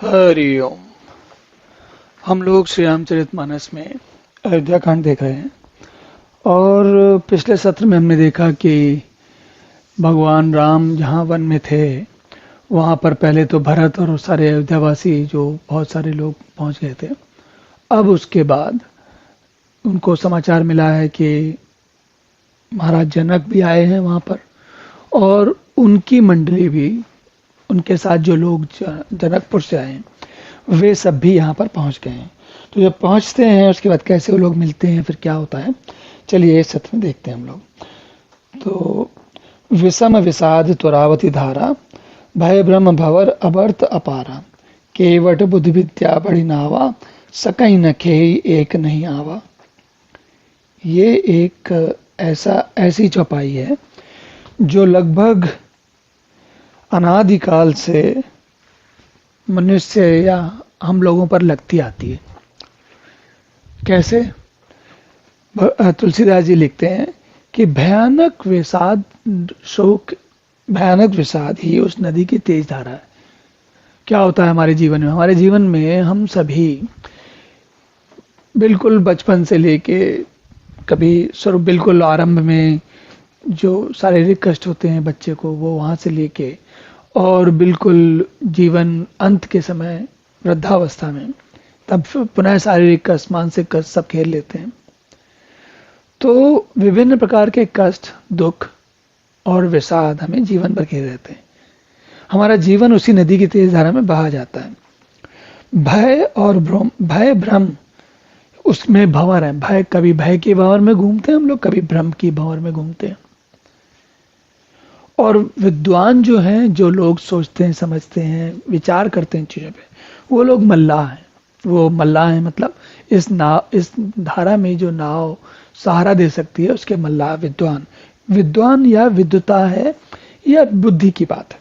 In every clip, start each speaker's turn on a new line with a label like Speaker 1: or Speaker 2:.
Speaker 1: हरि ओम। हम लोग श्री रामचरितमानस में अयोध्या कांड देख रहे हैं और पिछले सत्र में हमने देखा कि भगवान राम जहाँ वन में थे वहाँ पर पहले तो भरत और सारे अयोध्यावासी जो बहुत सारे लोग पहुँच गए थे। अब उसके बाद उनको समाचार मिला है कि महाराज जनक भी आए हैं वहाँ पर और उनकी मंडली भी, उनके साथ जो लोग जनकपुर से आए हैं वे सब भी यहाँ पर पहुँच गए हैं। तो जब पहुँचते हैं उसके बाद कैसे वो लोग मिलते हैं, फिर क्या होता है, चलिए इस सत्र में देखते हैं हम लोग। तो विषम विषाद त्वरावती धारा, भय ब्रह्म भवर अबर्त अपारा, केवट बुद्धि विद्या बड़ी नावा, सकई न खेई एक नहीं आवा। ये एक ऐसी चौपाई है जो लगभग अनादिकाल से मनुष्य या हम लोगों पर लगती आती है। कैसे? तुलसीदास जी लिखते हैं कि भयानक विषाद शोक, भयानक विषाद ही उस नदी की तेज धारा है। क्या होता है हमारे जीवन में? हमारे जीवन में हम सभी बिल्कुल बचपन से लेके कभी शुरू बिल्कुल आरंभ में जो शारीरिक कष्ट होते हैं बच्चे को, वो वहाँ से लेके और बिल्कुल जीवन अंत के समय वृद्धावस्था में, तब पुनः शारीरिक कष्ट, मानसिक कष्ट सब खेल लेते हैं। तो विभिन्न प्रकार के कष्ट, दुख और विषाद हमें जीवन भर घेरे रहते हैं। हमारा जीवन उसी नदी की तेज धारा में बहा जाता है। भय और भय भ्रम उसमें भंवर है। भय, कभी भय के भंवर में घूमते हैं हम लोग, कभी भ्रम की भंवर में घूमते हैं। और विद्वान जो हैं, जो लोग सोचते हैं, समझते हैं, विचार करते हैं चीज़ों पे, वो लोग मल्लाह हैं। वो मल्लाह हैं मतलब इस धारा में जो नाव सहारा दे सकती है उसके मल्लाह विद्वान या विद्वता है या बुद्धि की बात है।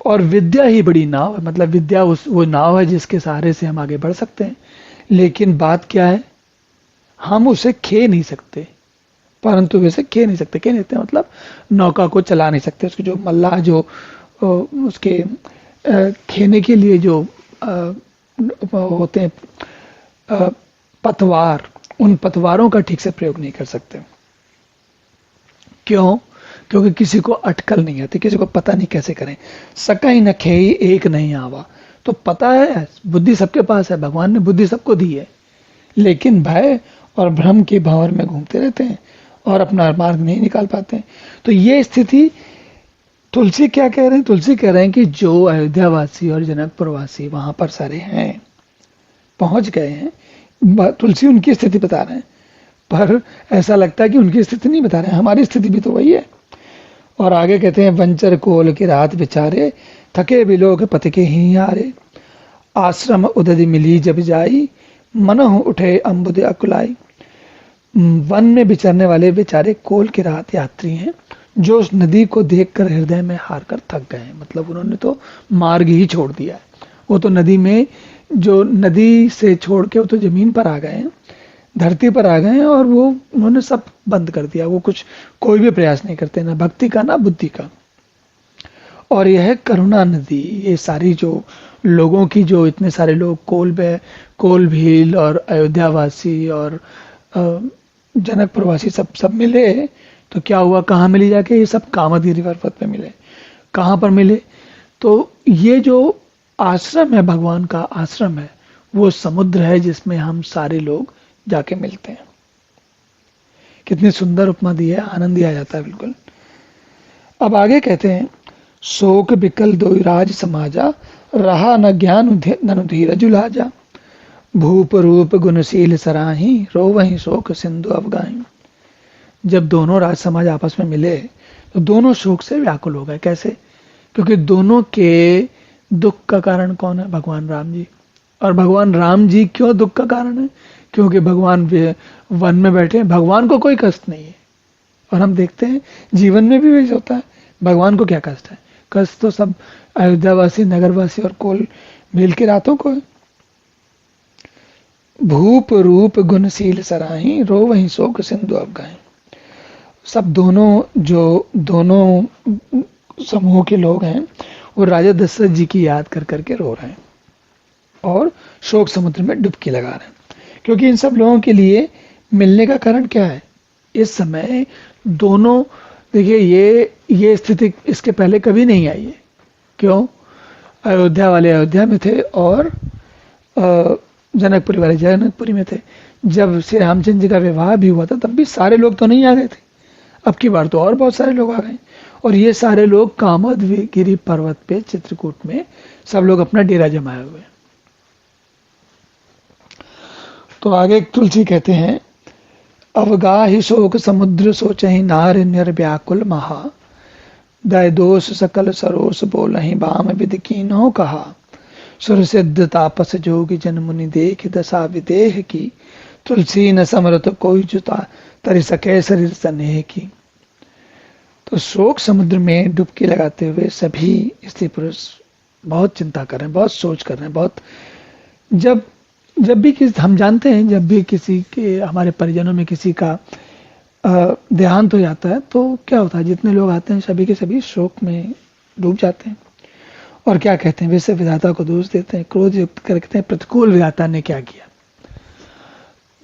Speaker 1: और विद्या ही बड़ी नाव है, मतलब विद्या वो नाव है जिसके सहारे से हम आगे बढ़ सकते हैं। लेकिन बात क्या है, हम उसे खे नहीं सकते, परंतु वैसे खे नहीं सकते मतलब नौका को चला नहीं सकते। उसके जो मल्लाह जो उसके खेने के लिए जो होते हैं पतवार, उन पतवारों का ठीक से प्रयोग नहीं कर सकते। क्यों? क्योंकि किसी को अटकल नहीं आती, किसी को पता नहीं कैसे करें। सकई न खेई एक नहीं आवा। तो पता है, बुद्धि सबके पास है, भगवान ने बुद्धि सबको दी है, लेकिन भय और भ्रम के भंवर में घूमते रहते हैं और अपना मार्ग नहीं निकाल पाते हैं। तो ये स्थिति तुलसी क्या कह रहे हैं? तुलसी कह रहे हैं कि जो अयोध्यावासी और जनकपुरवासी वहां पर सारे हैं, पहुंच गए हैं, तुलसी उनकी स्थिति बता रहे हैं, पर ऐसा लगता है कि उनकी स्थिति नहीं बता रहे हैं, हमारी स्थिति भी तो वही है। और आगे कहते हैं, वंचर कोल की रात बिचारे, थके बिलोक पति के ही हारे, आश्रम उदधि मिली जब जाई, मनहु उठे अम्बुद अकुलाई। वन में विचरने वाले बेचारे कोल की रात यात्री हैं जो उस नदी को देखकर हृदय में हार कर थक गए हैं। मतलब उन्होंने तो मार्ग ही छोड़ दिया है। वो तो नदी में, जो नदी से छोड़ के वो तो जमीन पर आ गए हैं, धरती पर आ गए हैं, और वो उन्होंने सब बंद कर दिया। वो कोई भी प्रयास नहीं करते, ना भक्ति का ना बुद्धि का। और यह करुणा नदी, ये सारी जो लोगों की, जो इतने सारे लोग कोल भील और अयोध्यावासी और जनकपुरवासी सब मिले, तो क्या हुआ? कहाँ मिली जाके? ये सब कामदगिरि पर्वत पे मिले। कहाँ पर मिले? तो ये जो आश्रम है, भगवान का आश्रम है, वो समुद्र है जिसमें हम सारे लोग जाके मिलते हैं। कितनी सुंदर उपमा दी है, आनंद आ जाता है बिल्कुल। अब आगे कहते हैं, शोक बिकल दोराज समाजा, रहा न ज्ञान ननु धीरज लाजा, भूप रूप गुणशील सराही, रोवहि शोक सिंधु अवगाही। जब दोनों राज समाज आपस में मिले तो दोनों शोक से व्याकुल हो गए। कैसे? क्योंकि दोनों के दुख का कारण कौन है? भगवान राम जी। और भगवान राम जी क्यों दुख का कारण है? क्योंकि भगवान वन में बैठे हैं, भगवान को कोई कष्ट नहीं है। और हम देखते हैं जीवन में भी वैसे होता है, भगवान को क्या कष्ट है? कष्ट तो सब अयोध्यावासी, नगरवासी और कोल भील के रातों को है। भूप रूप गुणशील सराही, रो वहीं शोक सिंधु अवगाही। सब दोनों समूह के लोग हैं, वो राजा दशरथ जी की याद कर करके रो रहे हैं और शोक समुद्र में डुबकी लगा रहे हैं। क्योंकि इन सब लोगों के लिए मिलने का कारण क्या है? इस समय दोनों, देखिए ये स्थिति इसके पहले कभी नहीं आई है। क्यों? अयोध्या वाले अयोध्या में थे और जनकपुरी वाले जनकपुरी में थे। जब श्री रामचंद्र जी का विवाह भी हुआ था तब भी सारे लोग तो नहीं आ गए थे। अब की बार तो और बहुत सारे लोग आ गए, और ये सारे लोग कामदगिरी पर्वत पे चित्रकूट में सब लोग अपना डेरा जमाए हुए। तो आगे तुलसी कहते हैं, अवगाहि शोक समुद्र सोचहि नार निर्व्याकुल महा, दय दोष सकल सरोस बोलहि बाम विधि कीन्हो कहा, सुर सिद्ध तापस जोगी जन मुनि देख दशा विदेह की, तुलसी न समरत कोई जुता तरि सके शरीर स्नेह की। तो शोक समुद्र में डुबकी लगाते हुए सभी स्त्री पुरुष बहुत चिंता कर रहे हैं, बहुत सोच कर रहे हैं, बहुत जब भी किसी, हम जानते हैं जब भी किसी के, हमारे परिजनों में किसी का देहांत हो जाता है तो क्या होता है, जितने लोग आते हैं सभी के सभी शोक में डूब जाते हैं। और क्या कहते हैं, वैसे विधाता को दोष देते हैं, क्रोध युक्त करते हैं प्रतिकूल विधाता ने क्या किया।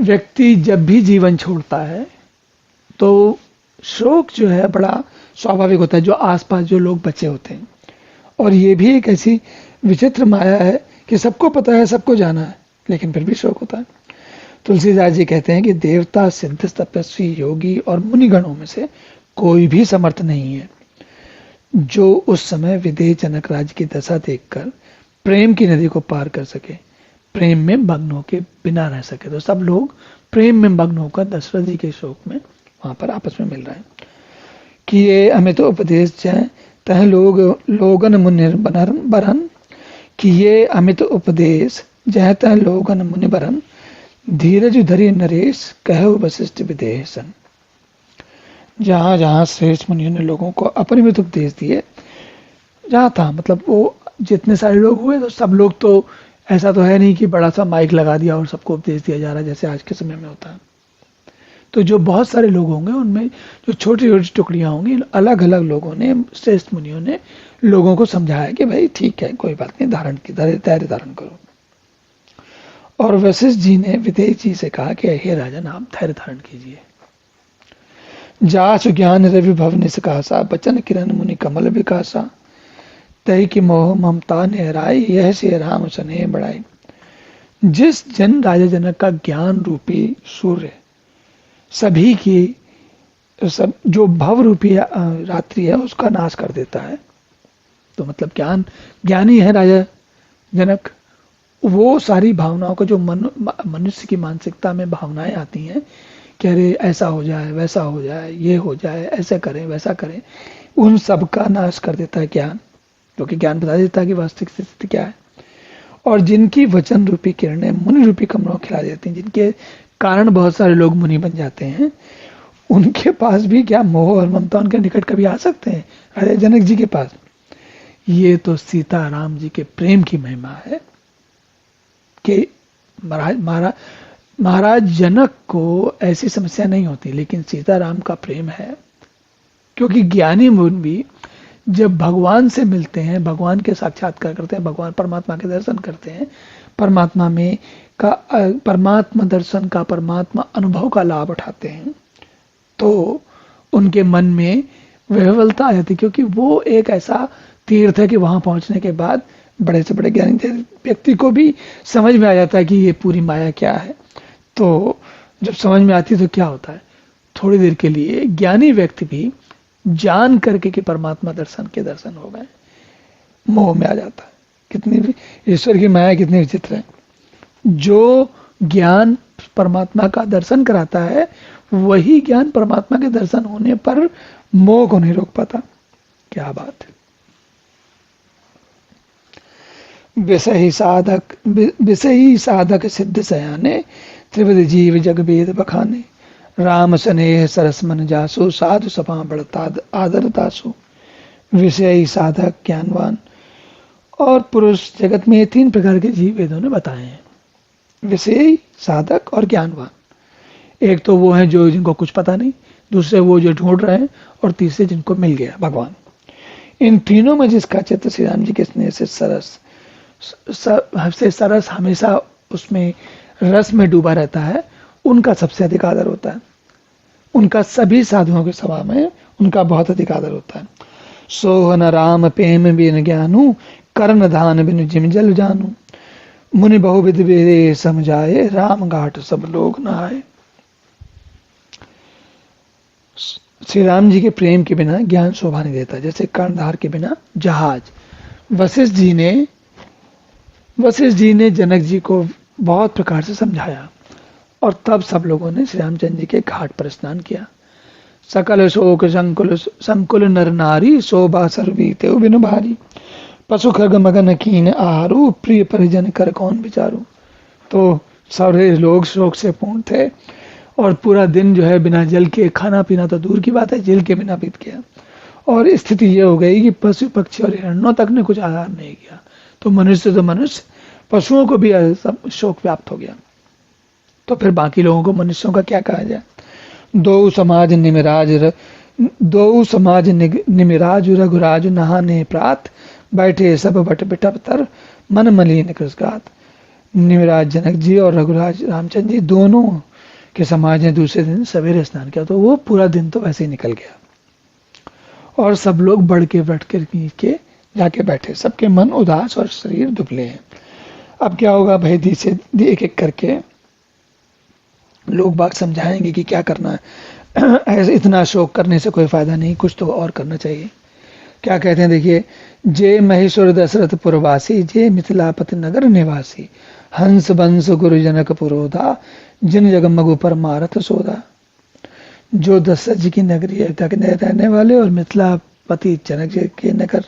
Speaker 1: व्यक्ति जब भी जीवन छोड़ता है तो शोक जो है बड़ा स्वाभाविक होता है, जो आसपास जो लोग बचे होते हैं। और ये भी एक ऐसी विचित्र माया है कि सबको पता है, सबको जाना है, लेकिन फिर भी शोक होता है। तुलसीदास जी कहते हैं कि देवता, सिद्ध, तपस्वी, योगी और मुनिगणों में से कोई भी समर्थ नहीं है जो उस समय विदेह जनक राज्य की दशा देखकर प्रेम की नदी को पार कर सके, प्रेम में मग्न होकर बिना रह सके। तो सब लोग प्रेम में मग्न होकर दशरथ जी के शोक में वहां पर आपस में मिल रहे हैं कि ये हमें तो उपदेश जाए तह लोगन मुनि बरन, कि ये अमित उपदेश जह तह लोगन मुनि बरन, धीरज धरि नरेश कहु वशिष्ठ विदेहसन। जहां जहां श्रेष्ठ मुनियों ने लोगों को अपरिमित उपदेश दिए, जहां था मतलब वो जितने सारे लोग हुए तो सब लोग, तो ऐसा तो है नहीं कि बड़ा सा माइक लगा दिया और सबको उपदेश दिया जा रहा है जैसे आज के समय में होता है। तो जो बहुत सारे लोग होंगे उनमें जो छोटी छोटी टुकड़ियां होंगी, अलग अलग लोगों ने, श्रेष्ठ मुनियों ने लोगों को समझाया कि भाई ठीक है, कोई बात नहीं, धैर्य धारण करो। और वशिष्ठ जी ने विदेह जी से कहा कि हे राजन, आप धैर्य धारण कीजिए। जासु ज्ञान रवि भव निष्कासा, बचन किरण मुनि कमल विकासा, तय की मोह ममता नेहराई, यह से राम स्नेह बढ़ाई। जिस जन राजा जनक का ज्ञान रूपी सूर्य सभी की, सब जो भव रूपी रात्रि है उसका नाश कर देता है, तो मतलब ज्ञानी है राजा जनक, वो सारी भावनाओं को, जो मनुष्य की मानसिकता में भावनाएं आती हैं कि अरे ऐसा हो जाए, वैसा हो जाए, ये हो जाए, ऐसा करें, वैसा करें, उन सब का नाश कर देता है ज्ञान, क्योंकि ज्ञान बता देता है कि वास्तविक स्थिति क्या है। और जिनकी वचन रूपी किरणें मुनि रूपी कमलों खिला देती हैं, जिनके कारण बहुत सारे लोग मुनि बन जाते हैं, उनके पास भी क्या मोह और ममता उनके निकट कभी आ सकते हैं राजा जनक जी के पास। ये तो सीता राम जी के प्रेम की महिमा है कि महाराज जनक को ऐसी समस्या नहीं होती, लेकिन सीताराम का प्रेम है। क्योंकि ज्ञानी मुनि भी जब भगवान से मिलते हैं, भगवान के साक्षात्कार करते हैं, भगवान परमात्मा के दर्शन करते हैं, परमात्मा दर्शन का, परमात्मा अनुभव का लाभ उठाते हैं, तो उनके मन में विह्वलता आ जाती, क्योंकि वो एक ऐसा तीर्थ है कि वहां पहुंचने के बाद बड़े से बड़े ज्ञानी व्यक्ति को भी समझ में आ जाता है कि ये पूरी माया क्या है। तो जब समझ में आती है तो क्या होता है, थोड़ी देर के लिए ज्ञानी व्यक्ति भी जान करके कि परमात्मा दर्शन हो गए, मोह में आ जाता है। कितनी भी ईश्वर की माया कितनी विचित्र है। जो ज्ञान परमात्मा का दर्शन कराता है, वही ज्ञान परमात्मा के दर्शन होने पर मोह को नहीं रोक पाता। क्या बात है। विषयी साधक सिद्ध सयाने, त्रिविध जीव जग वेद बखाने, राम स्नेह सरस मन जासु, साधु सभा बढ़ता आदर दासु। विषयी साधक ज्ञानवान और पुरुष जगत में 3 प्रकार के जीव वेदों ने बताए हैं, विषयी, साधक और ज्ञानवान। एक तो वो हैं जो जिनको कुछ पता नहीं, दूसरे वो जो ढूंढ रहे हैं, और तीसरे जिनको मिल गया भगवान। इन तीनों में जिसका चित्त श्री राम जी के स्नेह से सरस हमेशा उसमें रस में डूबा रहता है, उनका सबसे अधिक आदर होता है। उनका सभी साधुओं के सभा में उनका बहुत अधिक आदर होता है। सोहन राम प्रेम बिन ज्ञानू, कर्ण धान बिन जिम जल जानू, मुनि बहुविध वेदे समझाए, राम घाट सब लोग नहाए। श्री राम जी के प्रेम के बिना ज्ञान शोभा नहीं देता, जैसे कर्णधार के बिना जहाज। वशिष्ठ जी ने जनक जी को बहुत प्रकार से समझाया और तब सब लोगों ने श्री रामचंद्र जी के घाट पर स्नान किया। सकल शोक संकुल नर नारी, शोभा सर्वीते बिनु भारी, पशु खग मगन कीन आहारू, प्रिय परिजन कर कौन विचारू। तो सारे लोग शोक से पूर्ण थे और पूरा दिन जो है बिना जल के, खाना पीना तो दूर की बात है, जल के बिना बीत गया। और स्थिति ये हो गई कि पशु पक्षी और हिरणों तक ने कुछ आहार नहीं किया, तो मनुष्य पशुओं को भी सब शोक व्याप्त हो गया। तो फिर बाकी लोगों को मनुष्यों का क्या कहा जाए। दो समाज निमिराज रघुराज, नहाने प्रात, बैठे सब बट बिटप तर, मन मलिन कृषगात। निमिराज जनक जी और रघुराज रामचंद्र जी दोनों के समाज ने दूसरे दिन सवेरे स्नान किया, तो वो पूरा दिन तो वैसे ही निकल गया और सब लोग बढ़ के बैठ के नीचे जाके बैठे, सबके मन उदास और शरीर दुबले हैं। अब क्या होगा भाई, धीरे एक एक करके लोग बात समझाएंगे कि क्या करना है। ऐसे इतना शोक करने से कोई फायदा नहीं, कुछ तो और करना चाहिए। क्या कहते हैं देखिए, जे महेश्वर दशरथ पुरवासी, जे मिथिलापति नगर निवासी, हंस बंस गुरु जनक पुरोधा, जिन जगमगु पर मारत सोधा। जो दशरथ जी की नगरी अयोध्या के रहने वाले और मिथिलापति जनक जी के नगर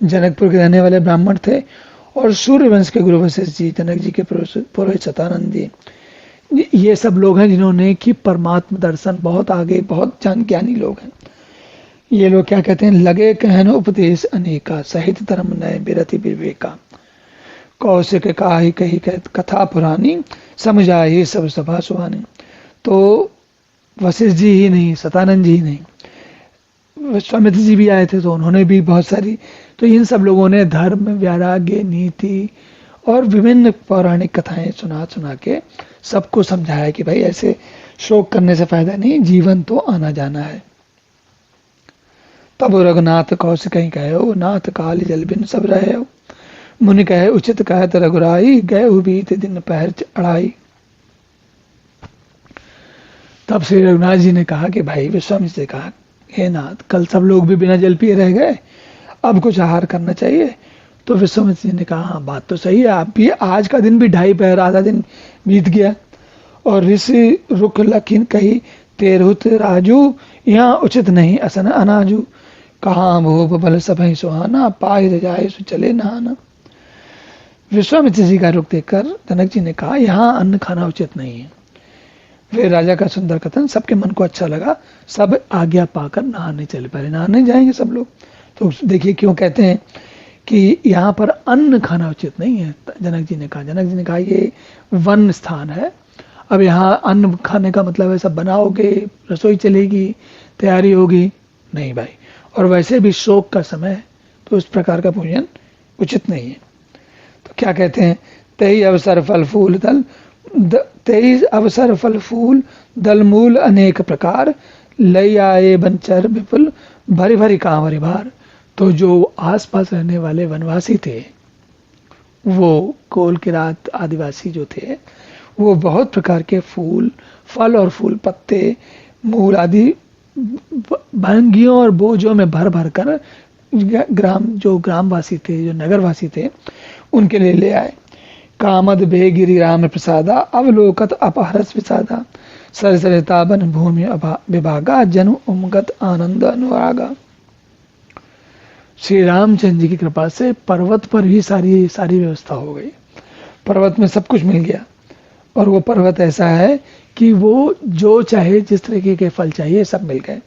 Speaker 1: जनकपुर के रहने वाले ब्राह्मण थे, और सूर्यवंश के गुरु वशिष्ठ जी, जनक जी के पुरोहित शतानंद जी, ये सब लोग हैं जिन्होंने कि परमात्मा दर्शन बहुत आगे, बहुत ज्ञानी लोग हैं। ये लोग क्या कहते हैं, लगे कहन उपदेश अनेका, सहित धर्म नय बिरति विवेका। कौशिक काहि कही कथा पुरानी, समझाए सब सभा सुहानी। तो वशिष्ठ जी ही नहीं, शतानंद जी ही नहीं, विश्वामित्र जी भी आए थे, तो उन्होंने भी बहुत सारी, तो इन सब लोगों ने धर्म, वैराग्य, नीति और विभिन्न पौराणिक कथाएं सुना के सबको समझाया कि भाई ऐसे शोक करने से फायदा नहीं, जीवन तो आना जाना है। तब रघुनाथ कौशिक कहीं कहे हो, नाथ काल जल बिन सब रहे हो, मुनि कहे उचित कहत रघुराई, गए बीत दिन पहर अड़ाई। तब श्री रघुनाथ जी ने कहा कि भाई, विश्वामित्र से कहा, हे नाथ, कल सब लोग भी बिना जल पिए रह गए, अब कुछ आहार करना चाहिए। तो विश्वामित्र जी ने कहा, हाँ बात तो सही है, आप भी आज का दिन भी 2.5 पहर, आधा दिन बीत गया। और ऋषि रुख लखिन कही तेरहुत राजू, यहाँ उचित नहीं असन अनाजू, कहाँ भूप बल सभई सुहाना, पाए रजाए सु चले नहाना। विश्वामित्र जी का रुख देखकर जनक जी ने कहा, यहाँ अन्न खाना उचित नहीं है। वे राजा का सुंदर कथन सबके मन को अच्छा लगा, सब आज्ञा पाकर नहाने चले। पहले नहाने जाएंगे सब लोग, तो देखिए क्यों कहते हैं कि यहाँ पर अन्न खाना उचित नहीं है। जनक जी ने कहा ये वन स्थान है, अब यहाँ अन्न खाने का मतलब है सब बनाओगे, रसोई चलेगी, तैयारी होगी, नहीं भाई। और वैसे भी शोक का समय है, तो इस प्रकार का भोजन उचित नहीं है। तो क्या कहते हैं, तेई अवसर फल फूल दल मूल अनेक प्रकार, लई आए बनचर विपुल, भरी भरी कांवरी भार। तो जो आसपास रहने वाले वनवासी थे, वो कोल किरात आदिवासी जो थे, वो बहुत प्रकार के फल और फूल पत्ते, मूल आदि भांगियों और बोझों में भर भर कर ग्रामवासी थे, जो नगरवासी थे, उनके लिए ले आए। कामद बे गिरि राम प्रसादा, अवलोकत अपहरस विषादा, सरसरिता बन भूमि विभागा, जन उमगत आनंद अनुरागा। श्री रामचंद्र जी की कृपा से पर्वत पर भी सारी व्यवस्था हो गई, पर्वत में सब कुछ मिल गया। और वो पर्वत ऐसा है कि वो जो चाहे, जिस तरीके के फल चाहिए सब मिल गए।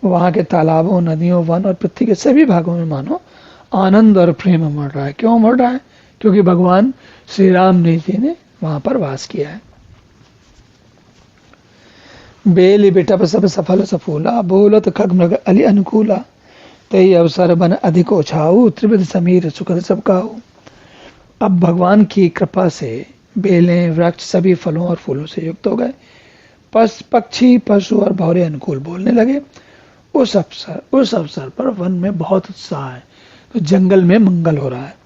Speaker 1: वहाँ के तालाबों, नदियों, वन और पृथ्वी के सभी भागों में मानो आनंद और प्रेम उमड़ रहा है। क्यों उमड़ रहा है? क्योंकि भगवान श्री राम जी ने वहां पर वास किया है। बेली बेटा सब सफल सफूला, बोलत खग मृग अली अनुकूला, तई अवसर बन अधिक ओछाऊ, त्रिविध समीर सुखद सब काऊ। अब भगवान की कृपा से बेलें, वृक्ष सभी फलों और फूलों से युक्त हो गए। पक्षी, पशु और भौरे अनुकूल बोलने लगे। उस अवसर पर वन में बहुत उत्साह है, तो जंगल में मंगल हो रहा है।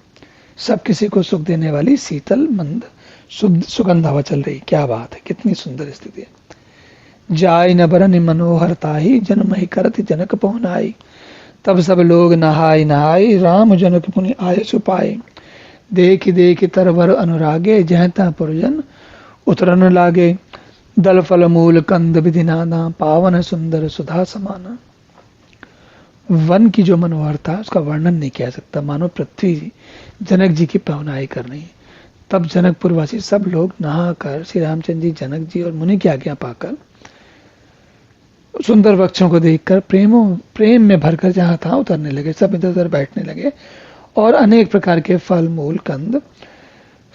Speaker 1: सब किसी को सुख देने वाली शीतल मंद सुगंध हवा चल रही। क्या बात है, कितनी सुंदर स्थिति है। जाय न बरन मनोहर ताही, जन्म ही करत जनक पहुन आई। तब सब लोग नहाय नहाय, राम जनक पुनि आय सुपाए। देख देख तरवर अनुरागे, जहता पुरजन उतरन लागे। दल फल मूल कंद विधि नाना, पावन सुंदर सुधा समाना। वन की जो मनोहरता उसका वर्णन नहीं किया सकता, मानो पृथ्वी जनक जी की पहुनाई कर रही है। तब जनकपुर वासी सब लोग नहाकर श्री रामचंद्र जी, जनक जी और मुनि की आज्ञा पाकर, सुंदर वृक्षों को देखकर प्रेम में भरकर जहां था उतरने लगे। सब इधर उधर बैठने लगे और अनेक प्रकार के फल मूल कंद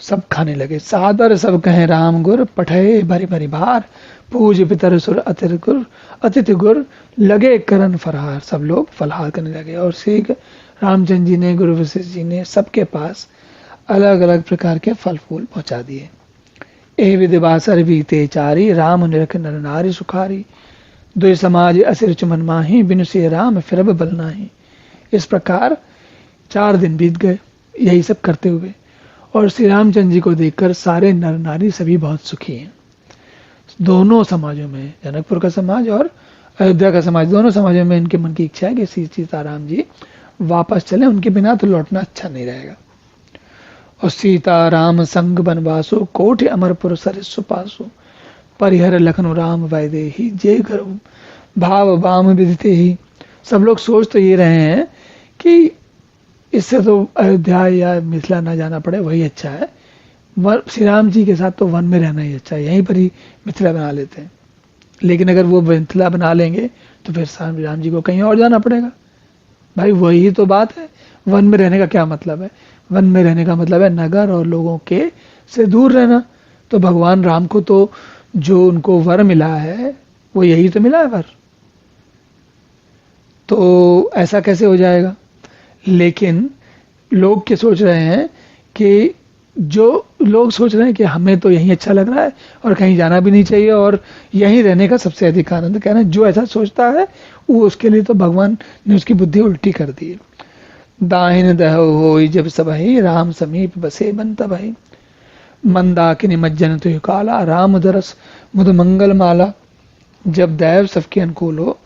Speaker 1: सब खाने लगे। सादर सब कहें राम गुर, पठे भरी भरी भार। पूज पितर सुर अतिथि गुर, लगे करन फरहार। सब लोग फलहार करने लगे और श्री रामचंद्र जी ने, गुरु वशिष्ठ जी ने सबके पास अलग अलग प्रकार के फल फूल पहुंचा दिए। ए विदिवासर बीते चारी, राम निरख नर नारी सुखारी। दुई समाज असिर चुमन माही, बिनु से राम फिरब बल नाही। इस प्रकार 4 दिन बीत गए यही सब करते हुए, और श्री रामचंद्र जी को देखकर सारे नर नारी सभी बहुत सुखी हैं। दोनों समाजों में, जनकपुर का समाज और अयोध्या का समाज, दोनों समाजों में इनके मन की इच्छा है कि श्री सीताराम जी वापस चले, उनके बिना तो लौटना अच्छा नहीं रहेगा। और सीताराम संग बनवासु, कोटि अमरपुर सर सुपासु। परिहर लखनु राम वैदेही, जे घर भाव बाम विदिते ही। सब लोग सोच तो ये रहे हैं कि इससे तो अयोध्या या मिथिला ना जाना पड़े, वही अच्छा है। श्री राम जी के साथ तो वन में रहना ही अच्छा है, यहीं पर ही मिथिला बना लेते हैं। लेकिन अगर वो मिथिला बना लेंगे तो फिर श्री राम जी को कहीं और जाना पड़ेगा। भाई वही तो बात है, वन में रहने का क्या मतलब है? वन में रहने का मतलब है नगर और लोगों के से दूर रहना। तो भगवान राम को तो जो उनको वर मिला है वो यही तो मिला है वर, तो ऐसा कैसे हो जाएगा? लेकिन लोग क्या सोच रहे हैं कि जो लोग सोच रहे हैं कि हमें तो यहीं अच्छा लग रहा है और कहीं जाना भी नहीं चाहिए और यहीं रहने का सबसे अधिक आनंद। कहना जो ऐसा सोचता है वो, उसके लिए तो भगवान ने उसकी बुद्धि उल्टी कर दी है। दाहिन दह होई जब सबहि, राम समीप बसे बन तबहि। मंदाकिनी मज्जन तो काला, राम दरस मुद मंगल माला। जब दैव सबके अनुकूल हो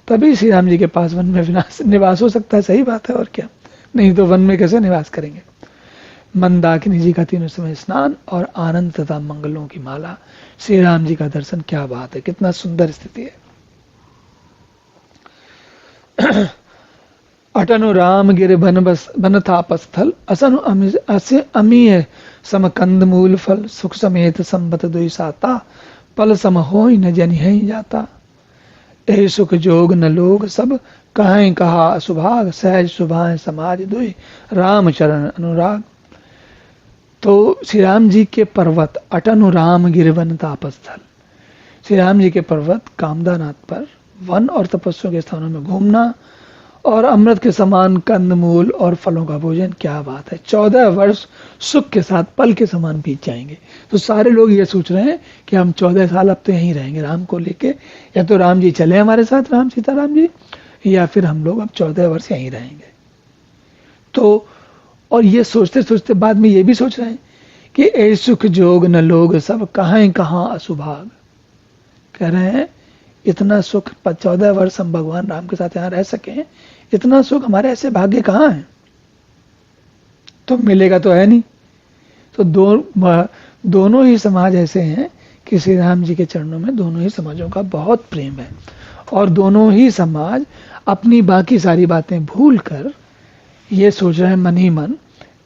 Speaker 1: तभी श्री राम जी के पास वन में निवास हो सकता है। सही बात है, और क्या, नहीं तो वन में कैसे निवास करेंगे। मंदाकिनी जी का तीनों समय स्नान और आनंद तथा मंगलों की माला, श्री राम जी का दर्शन। क्या बात है, कितना सुंदर स्थिति है। अटनु राम गिर बन थापस्थल, असनु अमीय समकंद मूल फल। सुख समेत संबत दुई साता, पल सम होई न जनि है जाता। ए सुख जोग न लोग सब, कहें कहा सुभाग। सहज सुभाए समाज दुई, राम चरण अनुराग। तो श्री राम जी के पर्वत अटनु राम गिरवन तापस्थल, श्री राम जी के पर्वत कामदानाथ पर वन और तपस्या के स्थानों में घूमना और अमृत के समान कंदमूल और फलों का भोजन। क्या बात है, 14 वर्ष सुख के साथ पल के समान बीत जाएंगे। तो सारे लोग ये सोच रहे हैं कि हम 14 साल अब तो यहीं रहेंगे राम को लेके, या तो राम जी चले हमारे साथ, राम सीताराम जी, या फिर हम लोग अब 14 वर्ष यहीं रहेंगे। तो और ये सोचते सोचते बाद में ये भी सोच रहे हैं कि ए सुख जोग न लोग सब, कहाँ असुभाग। कह रहे हैं इतना सुख 14 वर्ष हम भगवान राम के साथ यहाँ रह सके, इतना सुख हमारे ऐसे भाग्य कहाँ है? तो मिलेगा तो है नहीं। तो दोनों ही समाज ऐसे हैं कि श्री राम जी के चरणों में दोनों ही समाजों का बहुत प्रेम है, और दोनों ही समाज अपनी बाकी सारी बातें भूल कर ये सोच रहे हैं मन ही मन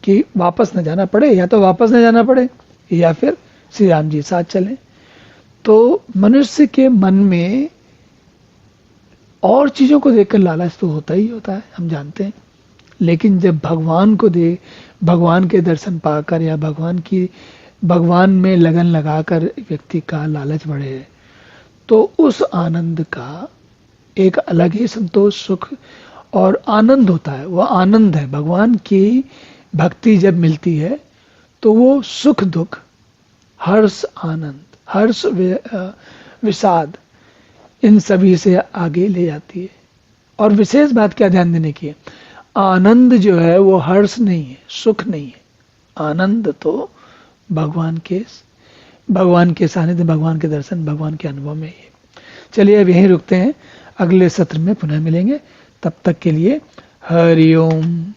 Speaker 1: कि वापस न जाना पड़े, या तो वापस न जाना पड़े या फिर श्री राम जी साथ चलें। तो मनुष्य के मन में और चीजों को देखकर लालच तो होता ही होता है, हम जानते हैं। लेकिन जब भगवान के दर्शन पाकर या भगवान में लगन लगाकर व्यक्ति का लालच बढ़े, तो उस आनंद का एक अलग ही संतोष, सुख और आनंद होता है, वो आनंद है। भगवान की भक्ति जब मिलती है तो वो सुख दुख, हर्ष आनंद, हर्ष विषाद, इन सभी से आगे ले जाती है। और विशेष बात क्या ध्यान देने की है, आनंद जो है वो हर्ष नहीं है, सुख नहीं है। आनंद तो भगवान के सानिध्य, भगवान के दर्शन, भगवान के अनुभव में ही है। चलिए अब यहीं रुकते हैं, अगले सत्र में पुनः मिलेंगे। तब तक के लिए हरि ओम।